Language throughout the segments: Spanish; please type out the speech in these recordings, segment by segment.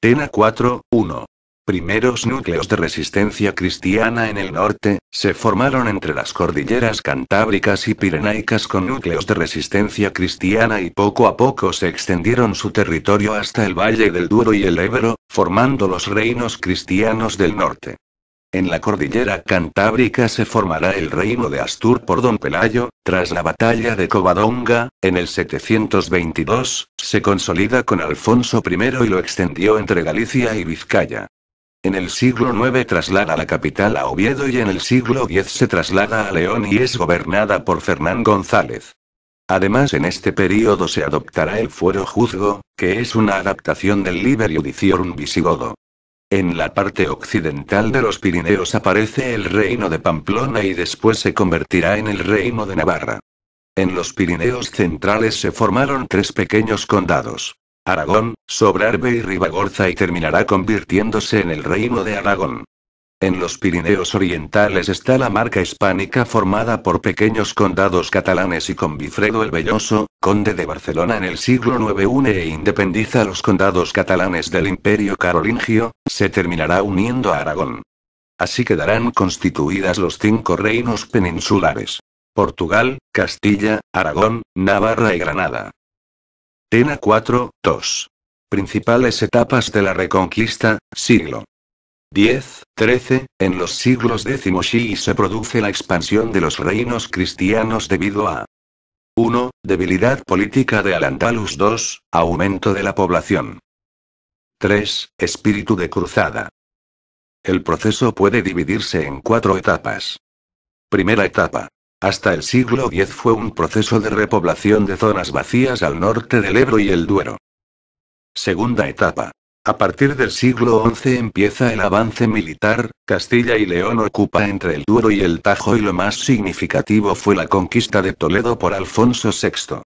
Tena 4.1. Primeros núcleos de resistencia cristiana en el norte, se formaron entre las cordilleras cantábricas y pirenaicas con núcleos de resistencia cristiana y poco a poco se extendieron su territorio hasta el Valle del Duero y el Ebro, formando los reinos cristianos del norte. En la cordillera cantábrica se formará el reino de Astur por Don Pelayo, tras la batalla de Covadonga, en el 722, se consolida con Alfonso I y lo extendió entre Galicia y Vizcaya. En el siglo IX traslada la capital a Oviedo y en el siglo X se traslada a León y es gobernada por Fernán González. Además en este período se adoptará el fuero juzgo, que es una adaptación del Liber Iudiciorum visigodo. En la parte occidental de los Pirineos aparece el reino de Pamplona y después se convertirá en el reino de Navarra. En los Pirineos centrales se formaron tres pequeños condados: Aragón, Sobrarbe y Ribagorza, y terminará convirtiéndose en el reino de Aragón. En los Pirineos orientales está la marca hispánica formada por pequeños condados catalanes y con Bifredo el Velloso, conde de Barcelona en el siglo IX une e independiza los condados catalanes del Imperio Carolingio, se terminará uniendo a Aragón. Así quedarán constituidas los 5 reinos peninsulares: Portugal, Castilla, Aragón, Navarra y Granada. Tena 4.2. Principales etapas de la Reconquista, siglo X-XIII. En los siglos X y se produce la expansión de los reinos cristianos debido a 1. Debilidad política de Al-Ándalus. 2. Aumento de la población. 3. Espíritu de cruzada. El proceso puede dividirse en 4 etapas. Primera etapa. Hasta el siglo X fue un proceso de repoblación de zonas vacías al norte del Ebro y el Duero. Segunda etapa. A partir del siglo XI empieza el avance militar, Castilla y León ocupa entre el Duero y el Tajo y lo más significativo fue la conquista de Toledo por Alfonso VI.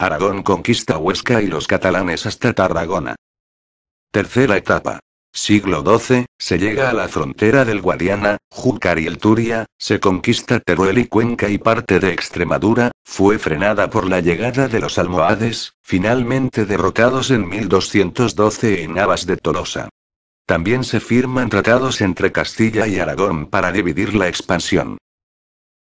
Aragón conquista Huesca y los catalanes hasta Tarragona. Tercera etapa. Siglo XII, se llega a la frontera del Guadiana, Júcar y el Turia, se conquista Teruel y Cuenca y parte de Extremadura, fue frenada por la llegada de los almohades, finalmente derrotados en 1212 en Navas de Tolosa. También se firman tratados entre Castilla y Aragón para dividir la expansión.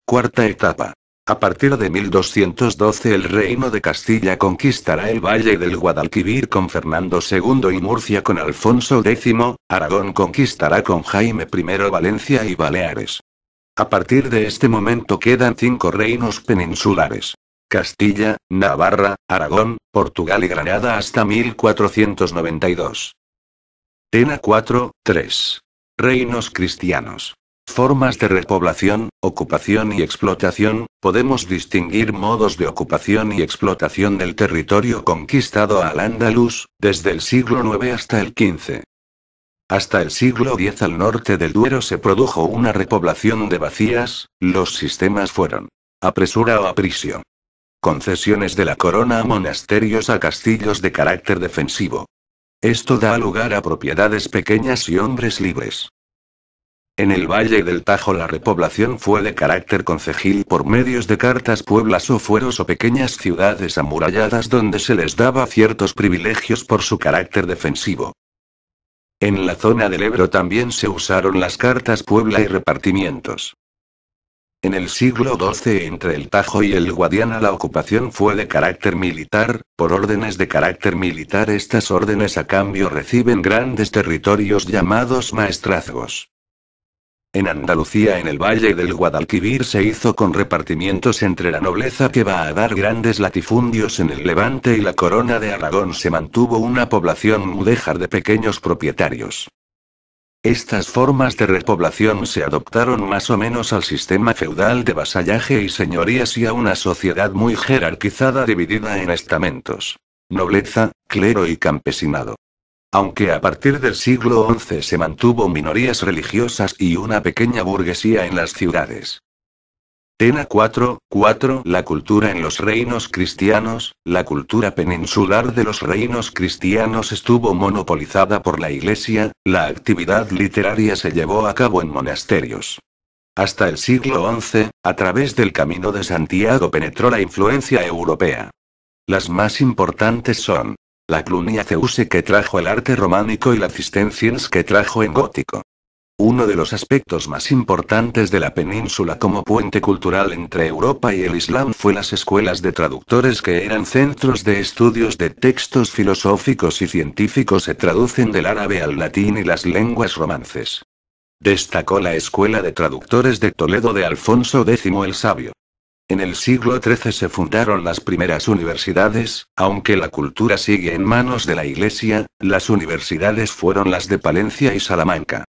Cuarta etapa. A partir de 1212 el reino de Castilla conquistará el valle del Guadalquivir con Fernando II y Murcia con Alfonso X, Aragón conquistará con Jaime I Valencia y Baleares. A partir de este momento quedan 5 reinos peninsulares: Castilla, Navarra, Aragón, Portugal y Granada hasta 1492. Tena 4.3. Reinos cristianos. Formas de repoblación, ocupación y explotación. Podemos distinguir modos de ocupación y explotación del territorio conquistado al Andalus, desde el siglo IX hasta el XV. Hasta el siglo X al norte del Duero se produjo una repoblación de vacías, los sistemas fueron apresura o aprisio. Concesiones de la corona a monasterios a castillos de carácter defensivo. Esto da lugar a propiedades pequeñas y hombres libres. En el Valle del Tajo la repoblación fue de carácter concejil por medios de cartas, pueblas o fueros o pequeñas ciudades amuralladas donde se les daba ciertos privilegios por su carácter defensivo. En la zona del Ebro también se usaron las cartas puebla y repartimientos. En el siglo XII entre el Tajo y el Guadiana la ocupación fue de carácter militar, por órdenes de carácter militar. Estas órdenes a cambio reciben grandes territorios llamados maestrazgos. En Andalucía en el Valle del Guadalquivir se hizo con repartimientos entre la nobleza que va a dar grandes latifundios en el Levante y la corona de Aragón se mantuvo una población mudéjar de pequeños propietarios. Estas formas de repoblación se adoptaron más o menos al sistema feudal de vasallaje y señorías y a una sociedad muy jerarquizada dividida en estamentos: nobleza, clero y campesinado. Aunque a partir del siglo XI se mantuvo minorías religiosas y una pequeña burguesía en las ciudades. Tena 4.4. La cultura en los reinos cristianos. La cultura peninsular de los reinos cristianos estuvo monopolizada por la Iglesia, la actividad literaria se llevó a cabo en monasterios. Hasta el siglo XI, a través del Camino de Santiago penetró la influencia europea. Las más importantes son La Cluniaceuse que trajo el arte románico y la Cisterciens que trajo en gótico. Uno de los aspectos más importantes de la península como puente cultural entre Europa y el Islam fue las escuelas de traductores que eran centros de estudios de textos filosóficos y científicos se traducen del árabe al latín y las lenguas romances. Destacó la escuela de traductores de Toledo de Alfonso X el Sabio. En el siglo XIII se fundaron las primeras universidades, aunque la cultura sigue en manos de la Iglesia, las universidades fueron las de Palencia y Salamanca.